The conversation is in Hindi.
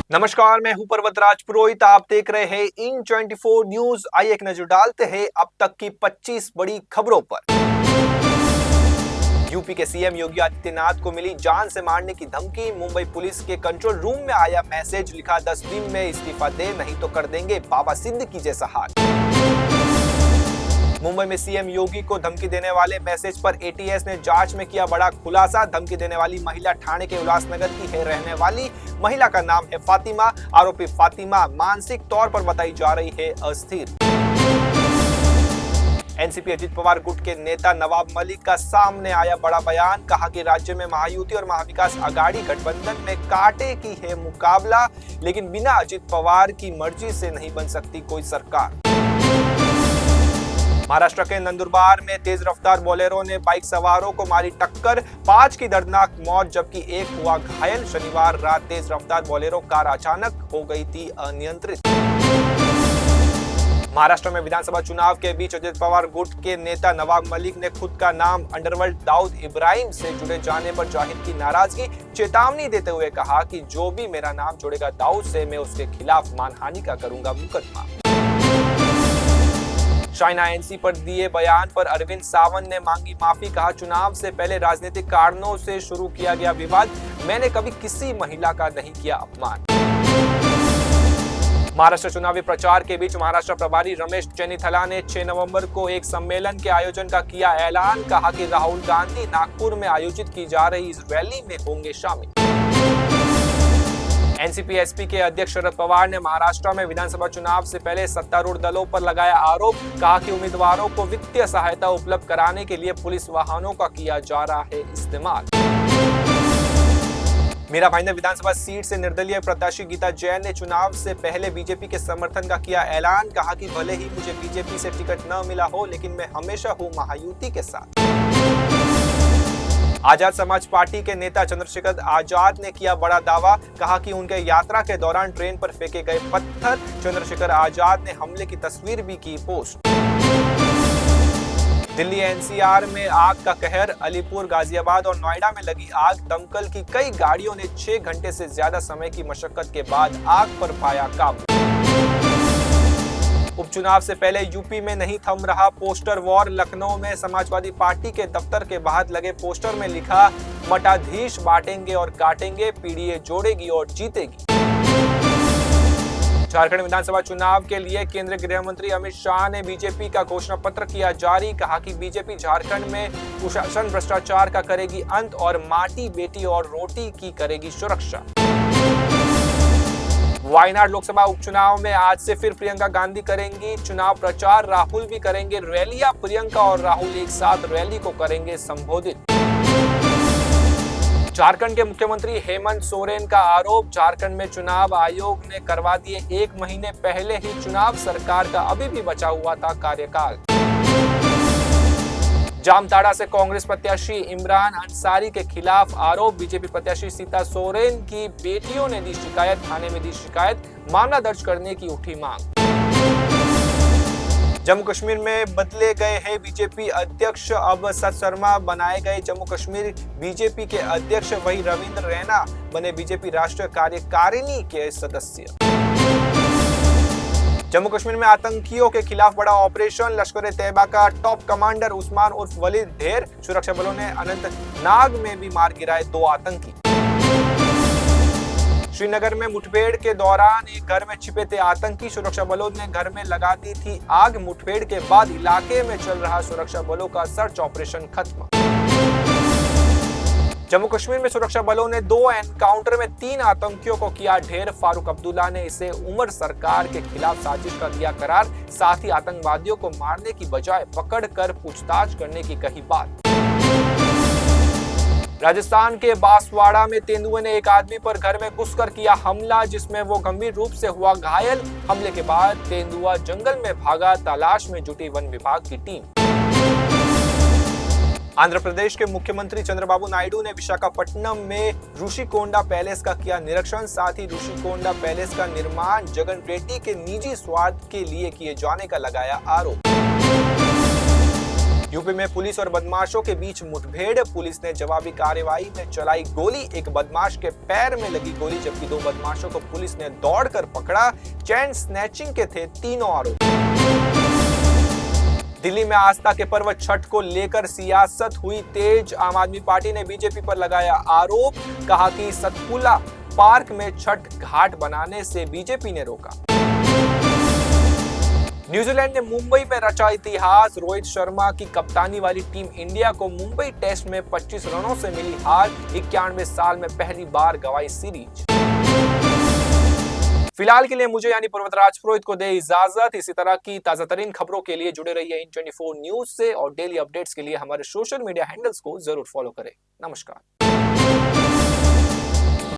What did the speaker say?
नमस्कार, मैं हूं पर्वतराज पुरोहित। आप देख रहे हैं इन 24 न्यूज। आइए एक नजर डालते हैं अब तक की 25 बड़ी खबरों पर। यूपी के सीएम योगी आदित्यनाथ को मिली जान से मारने की धमकी। मुंबई पुलिस के कंट्रोल रूम में आया मैसेज, लिखा 10 दिन में इस्तीफा दे, नहीं तो कर देंगे बाबा सिद्दीकी जैसा हाल। मुंबई में सीएम योगी को धमकी देने वाले मैसेज पर एटीएस ने जांच में किया बड़ा खुलासा। धमकी देने वाली महिला ठाणे के उल्लासनगर की है रहने वाली। महिला का नाम है फातिमा। आरोपी फातिमा मानसिक तौर पर बताई जा रही है अस्थिर। एनसीपी अजित पवार गुट के नेता नवाब मलिक का सामने आया बड़ा बयान। कहा कि राज्य में महायुति और महाविकास आघाड़ी गठबंधन में कांटे की है मुकाबला, लेकिन बिना अजित पवार की मर्जी से नहीं बन सकती कोई सरकार। महाराष्ट्र के नंदुरबार में तेज रफ्तार बोलेरो ने बाइक सवारों को मारी टक्कर। 5 की दर्दनाक मौत जबकि 1 हुआ घायल। शनिवार रात तेज रफ्तार बोलेरो कार अचानक हो गई थी अनियंत्रित। महाराष्ट्र में विधानसभा चुनाव के बीच अजित पवार गुट के नेता नवाब मलिक ने खुद का नाम अंडरवर्ल्ड दाऊद इब्राहिम से जुड़े जाने पर जाहिर की नाराजगी। चेतावनी देते हुए कहा कि जो भी मेरा नाम जोड़ेगा दाऊद से, मैं उसके खिलाफ मानहानि का करूंगा मुकदमा। चाइना एनसी पर दिए बयान पर अरविंद सावंत ने मांगी माफी। कहा चुनाव से पहले राजनीतिक कारणों से शुरू किया गया विवाद, मैंने कभी किसी महिला का नहीं किया अपमान। महाराष्ट्र चुनावी प्रचार के बीच महाराष्ट्र प्रभारी रमेश चेन्नीथला ने 6 नवंबर को एक सम्मेलन के आयोजन का किया ऐलान। कहा कि राहुल गांधी नागपुर में आयोजित की जा रही इस रैली में होंगे शामिल। एनसीपी एसपी के अध्यक्ष शरद पवार ने महाराष्ट्र में विधानसभा चुनाव से पहले सत्तारूढ़ दलों पर लगाया आरोप। कहा कि उम्मीदवारों को वित्तीय सहायता उपलब्ध कराने के लिए पुलिस वाहनों का किया जा रहा है इस्तेमाल। मीरा भाईंदर विधानसभा सीट से निर्दलीय प्रत्याशी गीता जैन ने चुनाव से पहले बीजेपी के समर्थन का किया ऐलान। कहा कि भले ही मुझे बीजेपी से टिकट न मिला हो, लेकिन मैं हमेशा हूं महायुति के साथ। आजाद समाज पार्टी के नेता चंद्रशेखर आजाद ने किया बड़ा दावा। कहा कि उनके यात्रा के दौरान ट्रेन पर फेंके गए पत्थर। चंद्रशेखर आजाद ने हमले की तस्वीर भी की पोस्ट। दिल्ली एनसीआर में आग का कहर। अलीपुर, गाजियाबाद और नोएडा में लगी आग। दमकल की कई गाड़ियों ने 6 घंटे से ज्यादा समय की मशक्कत के बाद आग पर पाया काबू। उपचुनाव से पहले यूपी में नहीं थम रहा पोस्टर वॉर। लखनऊ में समाजवादी पार्टी के दफ्तर के बाहर लगे पोस्टर में लिखा, मठाधीश बांटेंगे और काटेंगे, पीडीए जोड़ेगी और जीतेगी। झारखंड विधानसभा चुनाव के लिए केंद्रीय गृह मंत्री अमित शाह ने बीजेपी का घोषणा पत्र किया जारी। कहा कि बीजेपी झारखंड में कुशासन भ्रष्टाचार का करेगी अंत और माटी, बेटी और रोटी की करेगी सुरक्षा। वायनाड लोकसभा उपचुनाव में आज से फिर प्रियंका गांधी करेंगी चुनाव प्रचार। राहुल भी करेंगे रैलियां। प्रियंका और राहुल एक साथ रैली को करेंगे संबोधित। झारखंड के मुख्यमंत्री हेमंत सोरेन का आरोप, झारखंड में चुनाव आयोग ने करवा दिए 1 महीने पहले ही चुनाव, सरकार का अभी भी बचा हुआ था कार्यकाल। जामताड़ा से कांग्रेस प्रत्याशी इमरान अंसारी के खिलाफ आरोप। बीजेपी प्रत्याशी सीता सोरेन की बेटियों ने दी शिकायत, थाने में दी शिकायत, मामला दर्ज करने की उठी मांग। जम्मू कश्मीर में बदले गए हैं बीजेपी अध्यक्ष। अब सत शर्मा बनाए गए जम्मू कश्मीर बीजेपी के अध्यक्ष, वही रविंद्र रैना बने बीजेपी राष्ट्रीय कार्यकारिणी के सदस्य। जम्मू कश्मीर में आतंकियों के खिलाफ बड़ा ऑपरेशन। लश्कर ए तैयबा का टॉप कमांडर उस्मान उर्फ वलीद ढेर। सुरक्षा बलों ने अनंतनाग में भी मार गिराए 2 आतंकी। श्रीनगर में मुठभेड़ के दौरान एक घर में छिपे थे आतंकी। सुरक्षा बलों ने घर में लगा दी थी आग। मुठभेड़ के बाद इलाके में चल रहा सुरक्षा बलों का सर्च ऑपरेशन खत्म। जम्मू कश्मीर में सुरक्षा बलों ने 2 एनकाउंटर में 3 आतंकियों को किया ढेर। फारूक अब्दुल्ला ने इसे उमर सरकार के खिलाफ साजिश का दिया करार। साथ ही आतंकवादियों को मारने की बजाय पकड़कर पूछताछ करने की कही बात। राजस्थान के बांसवाड़ा में तेंदुए ने एक आदमी पर घर में घुसकर किया हमला, जिसमें वो गंभीर रूप से हुआ घायल। हमले के बाद तेंदुआ जंगल में भागा। तलाश में जुटी वन विभाग की टीम। आंध्र प्रदेश के मुख्यमंत्री चंद्रबाबू नायडू ने विशाखापट्टनम में ऋषिकोंडा पैलेस का किया निरीक्षण। साथ ही ऋषिकोंडा पैलेस का निर्माण जगन रेड्डी के निजी स्वार्थ के लिए किए जाने का लगाया आरोप। यूपी में पुलिस और बदमाशों के बीच मुठभेड़, पुलिस ने जवाबी कार्रवाई में चलाई गोली, एक बदमाश के पैर में लगी गोली, जबकि 2 बदमाशों को पुलिस ने दौड़कर पकड़ा। चैन स्नैचिंग के थे तीनों आरोपी। दिल्ली में आस्था के पर्व छठ को लेकर सियासत हुई तेज, आम आदमी पार्टी ने बीजेपी पर लगाया आरोप, कहा कि सतपुला पार्क में छठ घाट बनाने से बीजेपी ने रोका। न्यूजीलैंड ने मुंबई में रचा इतिहास, रोहित शर्मा की कप्तानी वाली टीम इंडिया को मुंबई टेस्ट में 25 रनों से मिली हार, 91 साल में पहली बार गंवाई सीरीज। फिलहाल के लिए मुझे यानी पर्वतराज पुरोहित को दे इजाजत। इसी तरह की ताजा तरीन खबरों के लिए जुड़े रहिए इन 24 न्यूज से और डेली अपडेट्स के लिए हमारे सोशल मीडिया हैंडल्स को जरूर फॉलो करें। नमस्कार।